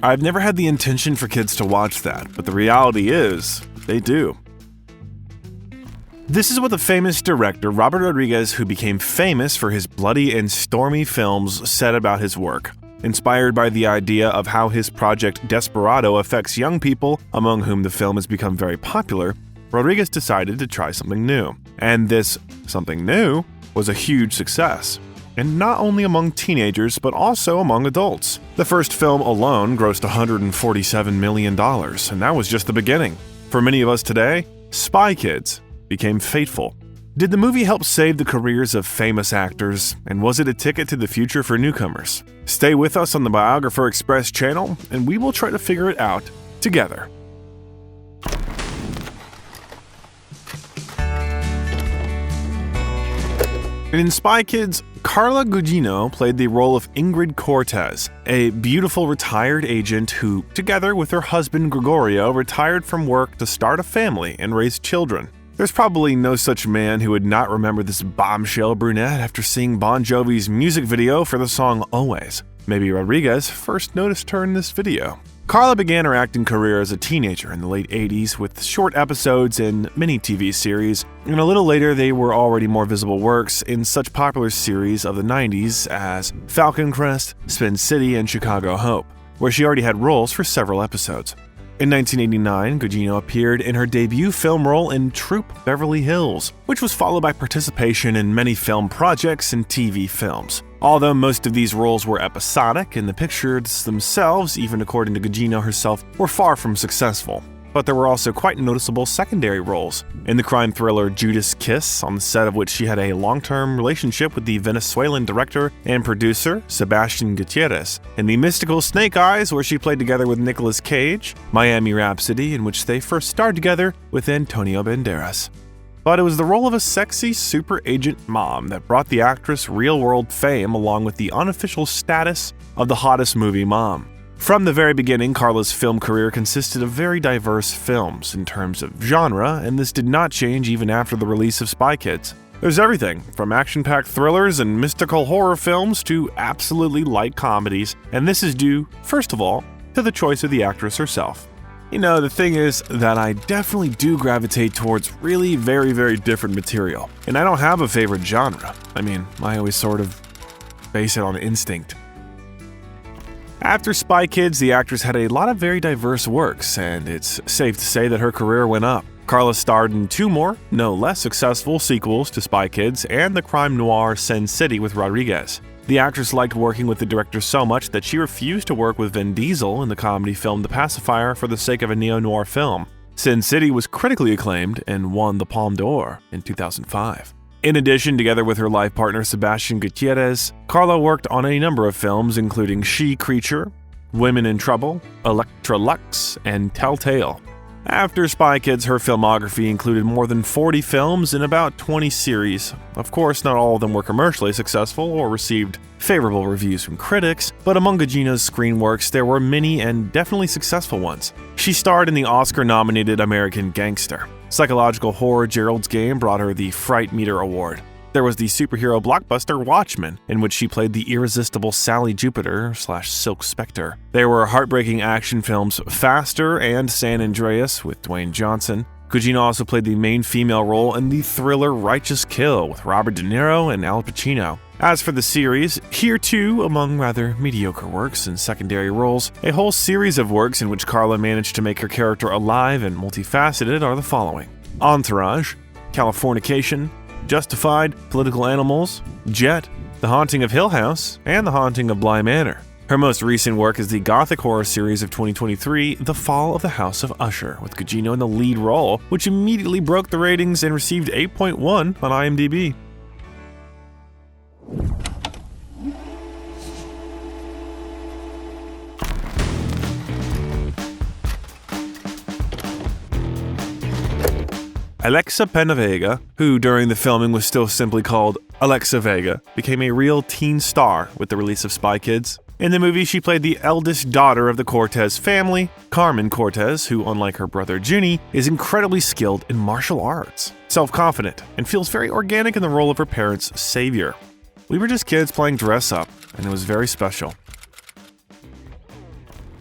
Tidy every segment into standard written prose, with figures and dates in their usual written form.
I've never had the intention for kids to watch that, but the reality is, they do. This is what the famous director Robert Rodriguez, who became famous for his bloody and stormy films, said about his work. Inspired by the idea of how his project Desperado affects young people, among whom the film has become very popular, Rodriguez decided to try something new. And this something new was a huge success. And not only among teenagers, but also among adults. The first film alone grossed $147 million, and that was just the beginning. For many of us today, Spy Kids became fateful. Did the movie help save the careers of famous actors, and was it a ticket to the future for newcomers? Stay with us on the Biographer Express channel, and we will try to figure it out together. In Spy Kids, Carla Gugino played the role of Ingrid Cortez, a beautiful retired agent who, together with her husband Gregorio, retired from work to start a family and raise children. There's probably no such man who would not remember this bombshell brunette after seeing Bon Jovi's music video for the song Always. Maybe Rodriguez first noticed her in this video. Carla began her acting career as a teenager in the late 80s with short episodes in many TV series, and a little later they were already more visible works in such popular series of the 90s as Falcon Crest, Spin City, and Chicago Hope, where she already had roles for several episodes. In 1989, Gugino appeared in her debut film role in Troop Beverly Hills, which was followed by participation in many film projects and TV films. Although most of these roles were episodic, and the pictures themselves, even according to Gugino herself, were far from successful. But there were also quite noticeable secondary roles. In the crime thriller Judas Kiss, on the set of which she had a long-term relationship with the Venezuelan director and producer Sebastian Gutierrez. In the mystical Snake Eyes, where she played together with Nicolas Cage. Miami Rhapsody, in which they first starred together with Antonio Banderas. But it was the role of a sexy super agent mom that brought the actress real-world fame, along with the unofficial status of the hottest movie mom. From the very beginning, Carla's film career consisted of very diverse films in terms of genre, and this did not change even after the release of Spy Kids. There's everything from action-packed thrillers and mystical horror films to absolutely light comedies, and this is due, first of all, to the choice of the actress herself. You know, the thing is that I definitely do gravitate towards really very different material, and I don't have a favorite genre. I mean, I always sort of base it on instinct. After Spy Kids, the actress had a lot of very diverse works, and it's safe to say that her career went up. Carla starred in two more, no less successful sequels to Spy Kids and the crime noir Sin City with Rodriguez. The actress liked working with the director so much that she refused to work with Vin Diesel in the comedy film The Pacifier for the sake of a neo-noir film. Sin City was critically acclaimed and won the Palme d'Or in 2005. In addition, together with her life partner Sebastian Gutierrez, Carla worked on a number of films including She Creature, Women in Trouble, Electra Lux, and Telltale. After Spy Kids, her filmography included more than 40 films and about 20 series. Of course, not all of them were commercially successful or received favorable reviews from critics, but among Gugino's screen works, there were many and definitely successful ones. She starred in the Oscar-nominated American Gangster. Psychological horror Gerald's Game brought her the Fright Meter Award. There was the superhero blockbuster Watchmen, in which she played the irresistible Sally Jupiter/Silk Spectre. There were heartbreaking action films Faster and San Andreas with Dwayne Johnson. Gugino also played the main female role in the thriller Righteous Kill with Robert De Niro and Al Pacino. As for the series, here too, among rather mediocre works and secondary roles, a whole series of works in which Carla managed to make her character alive and multifaceted are the following: Entourage, Californication, Justified, Political Animals, Jet, The Haunting of Hill House, and The Haunting of Bly Manor. Her most recent work is the gothic horror series of 2023, The Fall of the House of Usher, with Gugino in the lead role, which immediately broke the ratings and received 8.1 on IMDb. Alexa PenaVega, who during the filming was still simply called Alexa Vega, became a real teen star with the release of Spy Kids. In the movie, she played the eldest daughter of the Cortez family, Carmen Cortez, who, unlike her brother Juni, is incredibly skilled in martial arts, self-confident, and feels very organic in the role of her parents' savior. We were just kids playing dress-up, and it was very special.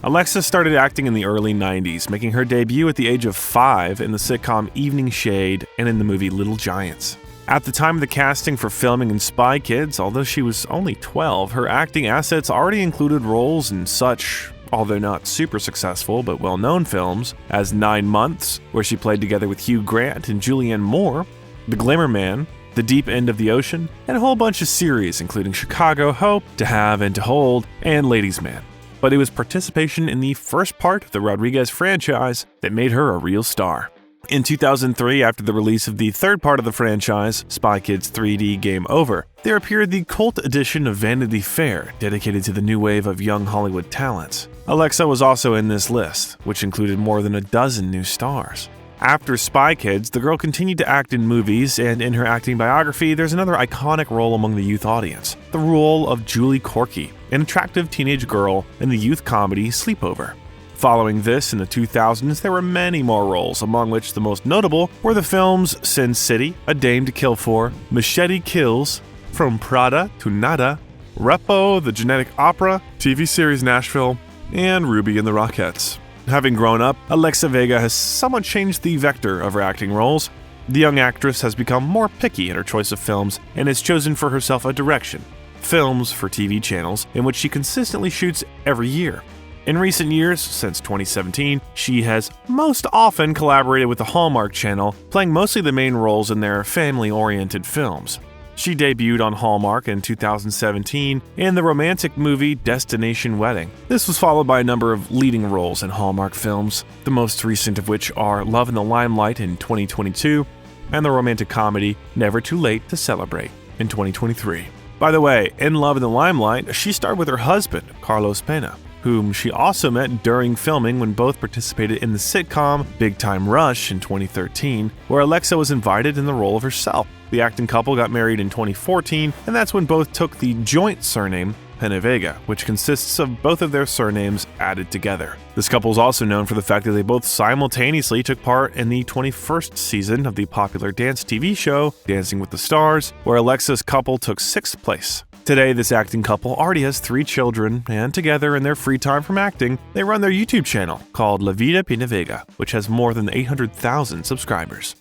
Alexa started acting in the early 90s, making her debut at the age of 5 in the sitcom Evening Shade and in the movie Little Giants. At the time of the casting for filming in Spy Kids, although she was only 12, her acting assets already included roles in such, although not super successful but well-known films, as 9 Months, where she played together with Hugh Grant and Julianne Moore, The Glimmer Man, The Deep End of the Ocean, and a whole bunch of series including Chicago Hope, To Have and to Hold, and Ladies' Man. But it was participation in the first part of the Rodriguez franchise that made her a real star. In 2003, after the release of the third part of the franchise, Spy Kids 3D Game Over, there appeared the cult edition of Vanity Fair, dedicated to the new wave of young Hollywood talents. Alexa was also in this list, which included more than a dozen new stars. After Spy Kids, the girl continued to act in movies, and in her acting biography, there's another iconic role among the youth audience, the role of Julie Corky, an attractive teenage girl in the youth comedy Sleepover. Following this, in the 2000s, there were many more roles, among which the most notable were the films Sin City, A Dame to Kill For, Machete Kills, From Prada to Nada, Repo, The Genetic Opera, TV series Nashville, and Ruby and the Rockettes. Having grown up, Alexa Vega has somewhat changed the vector of her acting roles. The young actress has become more picky in her choice of films and has chosen for herself a direction, films for TV channels, in which she consistently shoots every year. In recent years, since 2017, she has most often collaborated with the Hallmark Channel, playing mostly the main roles in their family-oriented films. She debuted on Hallmark in 2017 in the romantic movie Destination Wedding. This was followed by a number of leading roles in Hallmark films, the most recent of which are Love in the Limelight in 2022 and the romantic comedy Never Too Late to Celebrate in 2023. By the way, in Love in the Limelight, she starred with her husband, Carlos Pena, whom she also met during filming when both participated in the sitcom Big Time Rush in 2013, where Alexa was invited in the role of herself. The acting couple got married in 2014, and that's when both took the joint surname PenaVega, which consists of both of their surnames added together. This couple is also known for the fact that they both simultaneously took part in the 21st season of the popular dance TV show Dancing with the Stars, where Alexa's couple took 6th place. Today, this acting couple already has 3 children, and together in their free time from acting, they run their YouTube channel called La Vida PenaVega, which has more than 800,000 subscribers.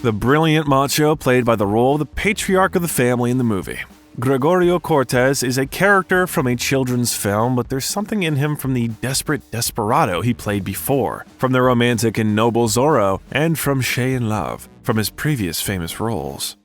The brilliant macho played by the role of the patriarch of the family in the movie. Gregorio Cortez is a character from a children's film, but there's something in him from the desperate desperado he played before, from the romantic and noble Zorro, and from Shay in Love, from his previous famous roles.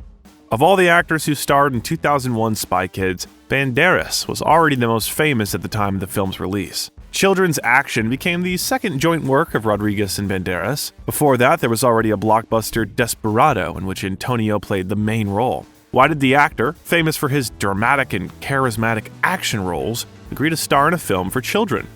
Of all the actors who starred in 2001 Spy Kids, Banderas was already the most famous at the time of the film's release. Children's Action became the second joint work of Rodriguez and Banderas. Before that, there was already a blockbuster Desperado, in which Antonio played the main role. Why did the actor, famous for his dramatic and charismatic action roles, agree to star in a film for children?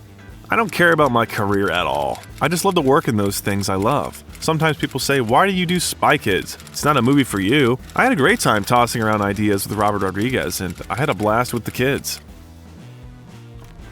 I don't care about my career at all. I just love to work in those things I love. Sometimes people say, why do you do Spy Kids? It's not a movie for you. I had a great time tossing around ideas with Robert Rodriguez, and I had a blast with the kids.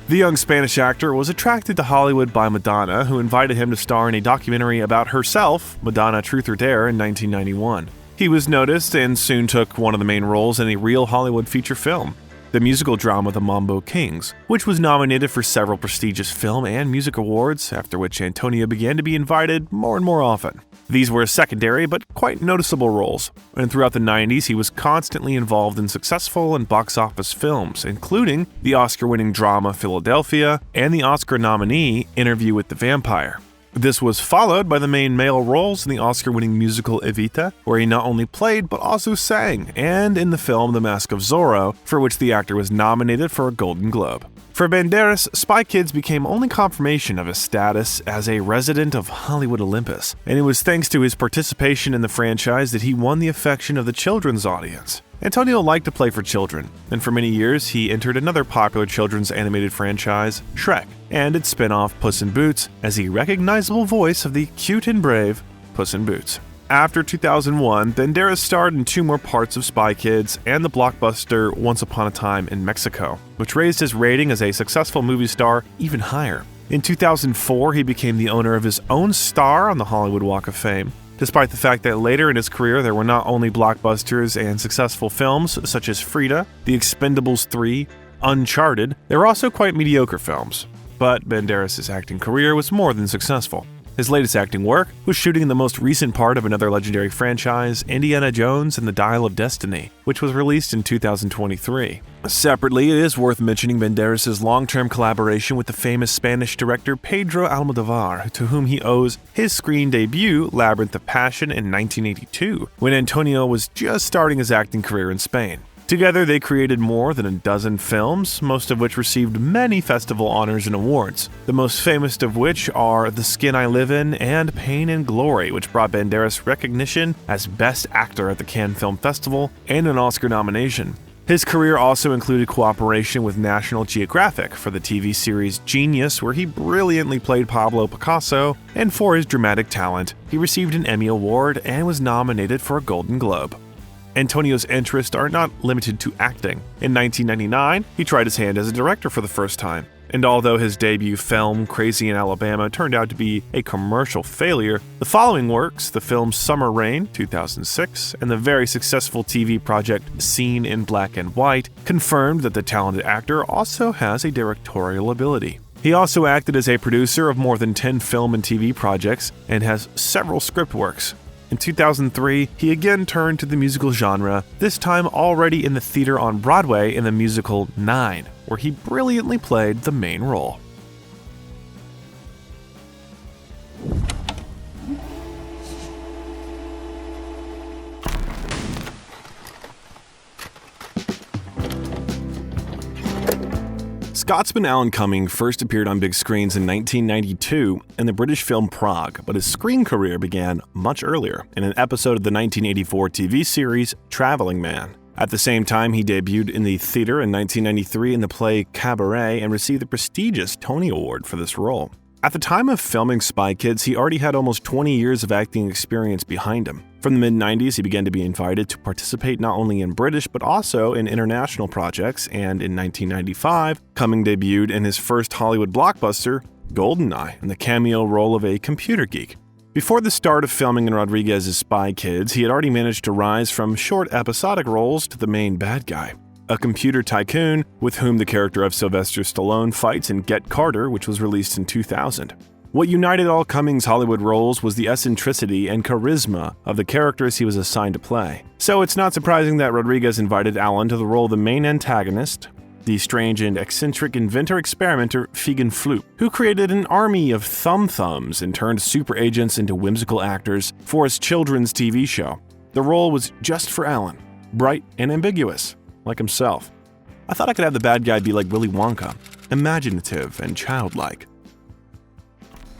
The young Spanish actor was attracted to Hollywood by Madonna, who invited him to star in a documentary about herself, Madonna Truth or Dare, in 1991. He was noticed and soon took one of the main roles in a real Hollywood feature film, the musical drama The Mambo Kings, which was nominated for several prestigious film and music awards, after which Antonio began to be invited more and more often. These were secondary but quite noticeable roles, and throughout the 90s he was constantly involved in successful and box office films, including the Oscar-winning drama Philadelphia and the Oscar nominee Interview with the Vampire. This was followed by the main male roles in the Oscar-winning musical Evita, where he not only played but also sang, and in the film The Mask of Zorro, for which the actor was nominated for a Golden Globe. For Banderas, Spy Kids became only confirmation of his status as a resident of Hollywood Olympus, and it was thanks to his participation in the franchise that he won the affection of the children's audience. Antonio liked to play for children, and for many years he entered another popular children's animated franchise, Shrek, and its spin-off Puss in Boots as the recognizable voice of the cute and brave Puss in Boots. After 2001, Banderas starred in 2 more parts of Spy Kids and the blockbuster Once Upon a Time in Mexico, which raised his rating as a successful movie star even higher. In 2004, he became the owner of his own star on the Hollywood Walk of Fame. Despite the fact that later in his career there were not only blockbusters and successful films such as Frida, The Expendables 3, Uncharted, there were also quite mediocre films. But Banderas' acting career was more than successful. His latest acting work was shooting in the most recent part of another legendary franchise, Indiana Jones and the Dial of Destiny, which was released in 2023. Separately, it is worth mentioning Banderas' long-term collaboration with the famous Spanish director Pedro Almodovar, to whom he owes his screen debut, Labyrinth of Passion, in 1982, when Antonio was just starting his acting career in Spain. Together, they created more than a dozen films, most of which received many festival honors and awards, the most famous of which are The Skin I Live In and Pain and Glory, which brought Banderas recognition as Best Actor at the Cannes Film Festival and an Oscar nomination. His career also included cooperation with National Geographic for the TV series Genius, where he brilliantly played Pablo Picasso, and for his dramatic talent, he received an Emmy Award and was nominated for a Golden Globe. Antonio's interests are not limited to acting. In 1999, he tried his hand as a director for the first time. And although his debut film, Crazy in Alabama, turned out to be a commercial failure, the following works, the film Summer Rain, 2006, and the very successful TV project Seen in Black and White, confirmed that the talented actor also has a directorial ability. He also acted as a producer of more than 10 film and TV projects and has several script works. In 2003, he again turned to the musical genre, this time already in the theater on Broadway in the musical 9, where he brilliantly played the main role. Scotsman Alan Cumming first appeared on big screens in 1992 in the British film Prague, but his screen career began much earlier in an episode of the 1984 TV series Traveling Man. At the same time, he debuted in the theater in 1993 in the play Cabaret and received the prestigious Tony Award for this role. At the time of filming Spy Kids, he already had almost 20 years of acting experience behind him. From the mid-90s, he began to be invited to participate not only in British but also in international projects, and in 1995, Cumming debuted in his first Hollywood blockbuster, GoldenEye, in the cameo role of a computer geek. Before the start of filming in Rodriguez's Spy Kids, he had already managed to rise from short episodic roles to the main bad guy, a computer tycoon with whom the character of Sylvester Stallone fights in Get Carter, which was released in 2000. What united all Cummings' Hollywood roles was the eccentricity and charisma of the characters he was assigned to play. So it's not surprising that Rodriguez invited Alan to the role of the main antagonist, the strange and eccentric inventor-experimenter Fegan Floop, who created an army of thumb-thumbs and turned super agents into whimsical actors for his children's TV show. The role was just for Alan, bright and ambiguous, like himself. I thought I could have the bad guy be like Willy Wonka, imaginative and childlike.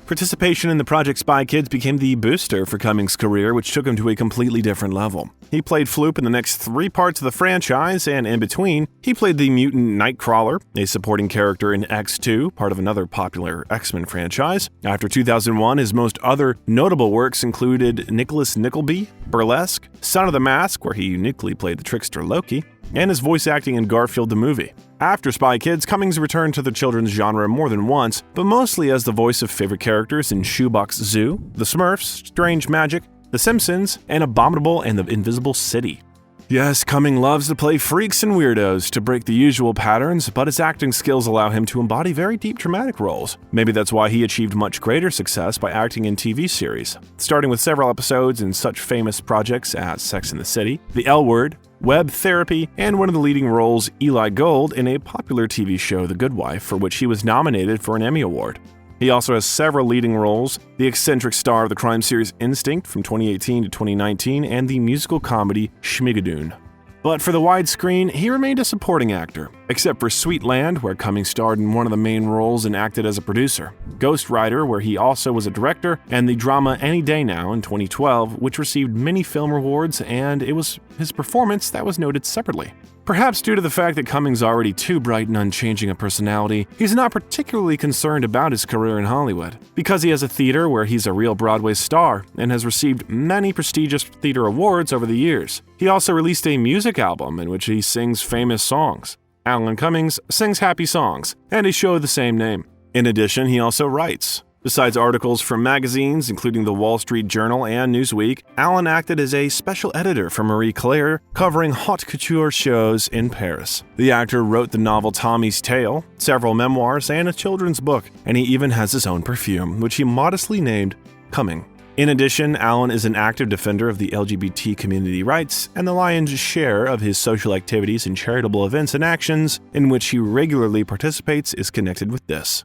Participation in the Project Spy Kids became the booster for Cummings' career, which took him to a completely different level. He played Floop in the next 3 parts of the franchise, and in between, he played the mutant Nightcrawler, a supporting character in X2, part of another popular X-Men franchise. After 2001, his most other notable works included Nicholas Nickleby, Burlesque, Son of the Mask, where he uniquely played the trickster Loki, and his voice acting in Garfield the Movie. After Spy Kids, Cummings returned to the children's genre more than once, but mostly as the voice of favorite characters in Shoebox Zoo, The Smurfs, Strange Magic, The Simpsons, and Abominable and the Invisible City. Yes, Cumming loves to play freaks and weirdos to break the usual patterns, but his acting skills allow him to embody very deep dramatic roles. Maybe that's why he achieved much greater success by acting in TV series, starting with several episodes in such famous projects as Sex and the City, The L Word, Web Therapy, and one of the leading roles, Eli Gold, in a popular TV show, The Good Wife, for which he was nominated for an Emmy Award. He also has several leading roles, the eccentric star of the crime series Instinct from 2018 to 2019, and the musical comedy Schmigadoon. But for the widescreen, he remained a supporting actor, except for Sweet Land, where Cummings starred in one of the main roles and acted as a producer, Ghost Rider, where he also was a director, and the drama Any Day Now in 2012, which received many film awards, and it was his performance that was noted separately. Perhaps due to the fact that Cummings already too bright and unchanging a personality, he's not particularly concerned about his career in Hollywood, because he has a theater where he's a real Broadway star and has received many prestigious theater awards over the years. He also released a music album in which he sings famous songs. Alan Cummings sings happy songs, and a show of the same name. In addition, he also writes. Besides articles from magazines, including the Wall Street Journal and Newsweek, Alan acted as a special editor for Marie Claire, covering haute couture shows in Paris. The actor wrote the novel Tommy's Tale, several memoirs, and a children's book, and he even has his own perfume, which he modestly named Cumming. In addition, Alan is an active defender of the LGBT community rights, and the lion's share of his social activities and charitable events and actions in which he regularly participates is connected with this.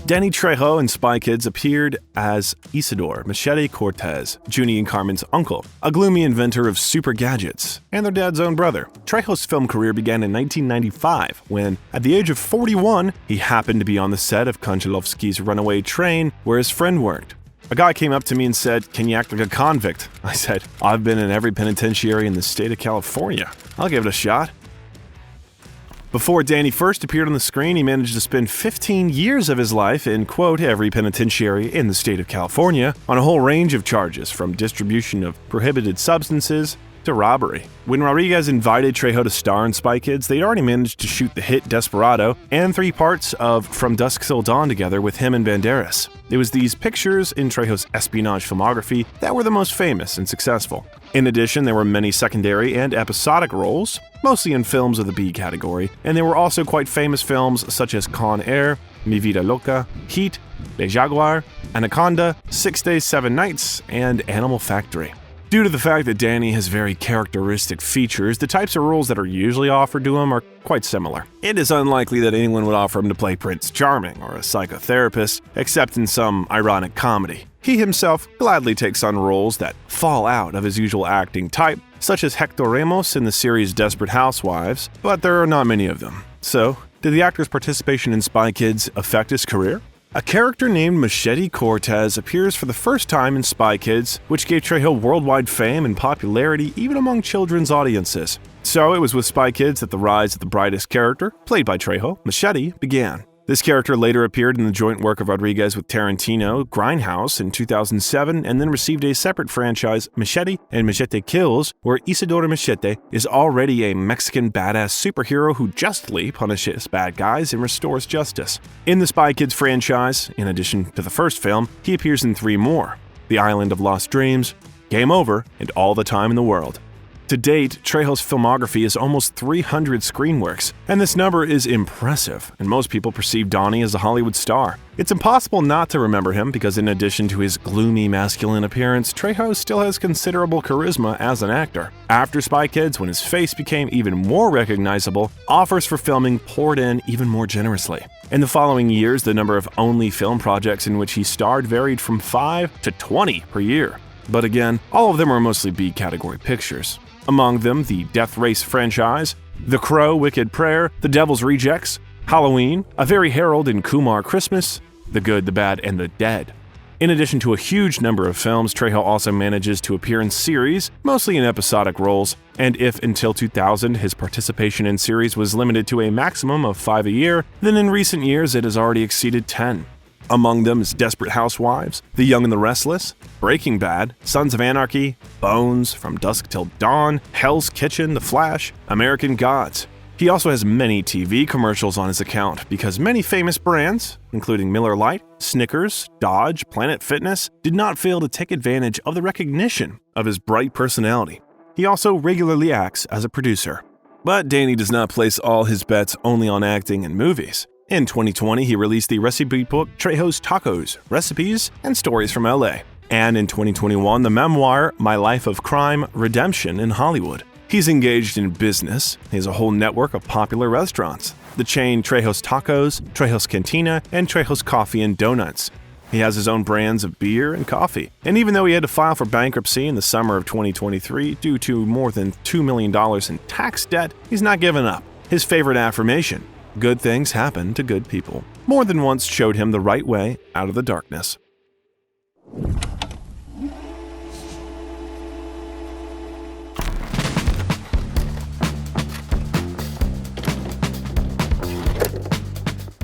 Danny Trejo in Spy Kids appeared as Isidore Machete Cortez, Juni and Carmen's uncle, a gloomy inventor of super gadgets, and their dad's own brother. Trejo's film career began in 1995 when, at the age of 41, he happened to be on the set of Konchalovsky's Runaway Train where his friend worked. A guy came up to me and said, "Can you act like a convict?" I said, "I've been in every penitentiary in the state of California. I'll give it a shot." Before Danny first appeared on the screen, he managed to spend 15 years of his life in, quote, every penitentiary in the state of California on a whole range of charges, from distribution of prohibited substances to robbery. When Rodriguez invited Trejo to star in Spy Kids, they'd already managed to shoot the hit Desperado and 3 parts of From Dusk Till Dawn together with him and Banderas. It was these pictures in Trejo's espionage filmography that were the most famous and successful. In addition, there were many secondary and episodic roles, mostly in films of the B category, and there were also quite famous films such as Con Air, Mi Vida Loca, Heat, Le Jaguar, Anaconda, 6 Days, 7 Nights, and Animal Factory. Due to the fact that Danny has very characteristic features, the types of roles that are usually offered to him are quite similar. It is unlikely that anyone would offer him to play Prince Charming or a psychotherapist, except in some ironic comedy. He himself gladly takes on roles that fall out of his usual acting type, such as Hector Ramos in the series Desperate Housewives, but there are not many of them. So, did the actor's participation in Spy Kids affect his career? A character named Machete Cortez appears for the first time in Spy Kids, which gave Trejo worldwide fame and popularity even among children's audiences. So it was with Spy Kids that the rise of the brightest character, played by Trejo, Machete, began. This character later appeared in the joint work of Rodriguez with Tarantino, Grindhouse, in 2007, and then received a separate franchise, Machete and Machete Kills, where Isidore Machete is already a Mexican badass superhero who justly punishes bad guys and restores justice. In the Spy Kids franchise, in addition to the first film, he appears in 3 more: The Island of Lost Dreams, Game Over, and All the Time in the World. To date, Trejo's filmography is almost 300 screen works, and this number is impressive, and most people perceive Donnie as a Hollywood star. It's impossible not to remember him because in addition to his gloomy masculine appearance, Trejo still has considerable charisma as an actor. After Spy Kids, when his face became even more recognizable, offers for filming poured in even more generously. In the following years, the number of only film projects in which he starred varied from 5 to 20 per year. But again, all of them are mostly B-category pictures. Among them, the Death Race franchise, The Crow, Wicked Prayer, The Devil's Rejects, Halloween, A Very Harold and Kumar Christmas, The Good, the Bad, and the Dead. In addition to a huge number of films, Trejo also manages to appear in series, mostly in episodic roles, and if until 2000 his participation in series was limited to a maximum of 5 a year, then in recent years it has already exceeded 10. Among them is Desperate Housewives, The Young and the Restless, Breaking Bad, Sons of Anarchy, Bones, From Dusk Till Dawn, Hell's Kitchen, The Flash, American Gods. He also has many TV commercials on his account because many famous brands, including Miller Lite, Snickers, Dodge, Planet Fitness, did not fail to take advantage of the recognition of his bright personality. He also regularly acts as a producer. But Danny does not place all his bets only on acting and movies. In 2020, he released the recipe book Trejo's Tacos, Recipes and Stories from LA. And in 2021, the memoir My Life of Crime, Redemption in Hollywood. He's engaged in business. He has a whole network of popular restaurants. The chain Trejo's Tacos, Trejo's Cantina, and Trejo's Coffee and Donuts. He has his own brands of beer and coffee. And even though he had to file for bankruptcy in the summer of 2023 due to more than $2 million in tax debt, he's not given up. His favorite affirmation, "Good things happen to good people," more than once showed him the right way out of the darkness.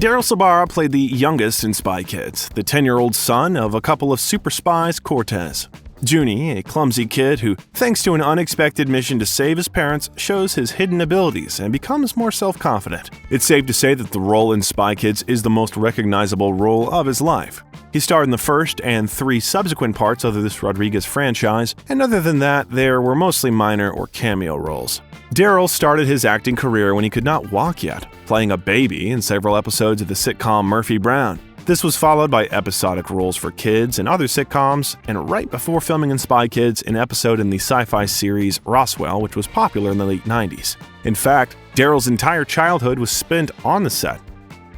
Daryl Sabara played the youngest in Spy Kids, the 10-year-old son of a couple of super spies, Cortez. Juni, a clumsy kid who, thanks to an unexpected mission to save his parents, shows his hidden abilities and becomes more self-confident. It's safe to say that the role in Spy Kids is the most recognizable role of his life. He starred in the first and 3 subsequent parts of this Rodriguez franchise, and other than that, there were mostly minor or cameo roles. Daryl started his acting career when he could not walk yet, playing a baby in several episodes of the sitcom Murphy Brown. This was followed by episodic roles for kids and other sitcoms, and right before filming in Spy Kids, an episode in the sci-fi series Roswell, which was popular in the late 90s. In fact, Daryl's entire childhood was spent on the set.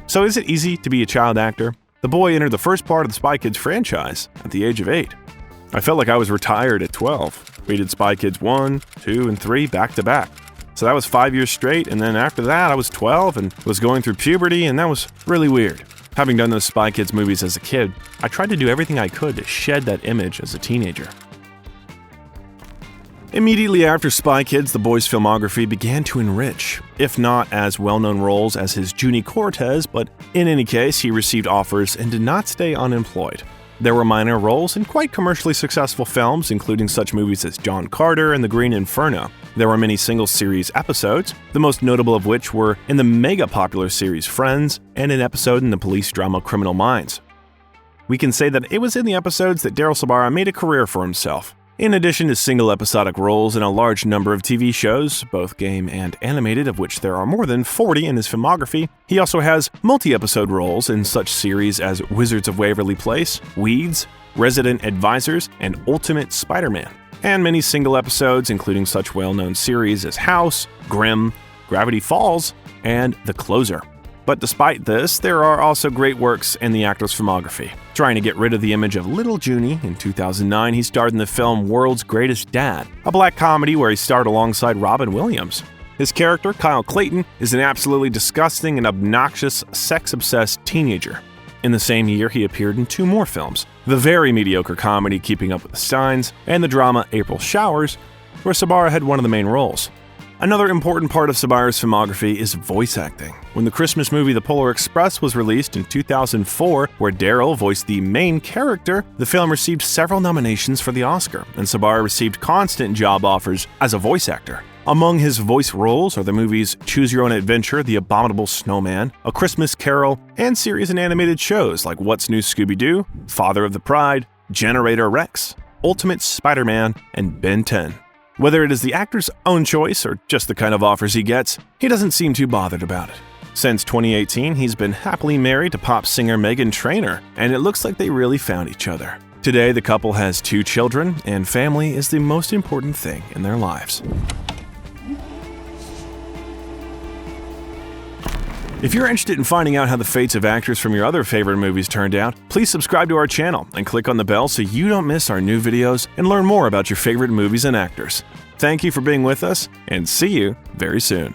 So is it easy to be a child actor? The boy entered the first part of the Spy Kids franchise at the age of 8. I felt like I was retired at 12. We did Spy Kids 1, 2, and 3 back to back. So that was 5 years straight, and then after that I was 12 and was going through puberty, and that was really weird. Having done those Spy Kids movies as a kid, I tried to do everything I could to shed that image as a teenager. Immediately after Spy Kids, the boy's filmography began to enrich, if not as well-known roles as his Juni Cortez, but in any case, he received offers and did not stay unemployed. There were minor roles in quite commercially successful films, including such movies as John Carter and The Green Inferno. There were many single-series episodes, the most notable of which were in the mega-popular series Friends and an episode in the police drama Criminal Minds. We can say that it was in the episodes that Daryl Sabara made a career for himself. In addition to single episodic roles in a large number of TV shows, both game and animated, of which there are more than 40 in his filmography, he also has multi-episode roles in such series as Wizards of Waverly Place, Weeds, Resident Advisors, and Ultimate Spider-Man, and many single episodes including such well-known series as House, Grimm, Gravity Falls, and The Closer. But despite this, there are also great works in the actor's filmography. Trying to get rid of the image of Little Juni, in 2009 he starred in the film World's Greatest Dad, a black comedy where he starred alongside Robin Williams. His character, Kyle Clayton, is an absolutely disgusting and obnoxious, sex-obsessed teenager. In the same year, he appeared in 2 more films, the very mediocre comedy Keeping Up with the Steins and the drama April Showers, where Sabara had one of the main roles. Another important part of Sabara's filmography is voice acting. When the Christmas movie The Polar Express was released in 2004, where Daryl voiced the main character, the film received several nominations for the Oscar, and Sabara received constant job offers as a voice actor. Among his voice roles are the movies Choose Your Own Adventure, The Abominable Snowman, A Christmas Carol, and series and animated shows like What's New Scooby-Doo, Father of the Pride, Generator Rex, Ultimate Spider-Man, and Ben 10. Whether it is the actor's own choice or just the kind of offers he gets, he doesn't seem too bothered about it. Since 2018, he's been happily married to pop singer Meghan Trainor, and it looks like they really found each other. Today, the couple has 2 children, and family is the most important thing in their lives. If you're interested in finding out how the fates of actors from your other favorite movies turned out, please subscribe to our channel and click on the bell so you don't miss our new videos and learn more about your favorite movies and actors. Thank you for being with us, and see you very soon.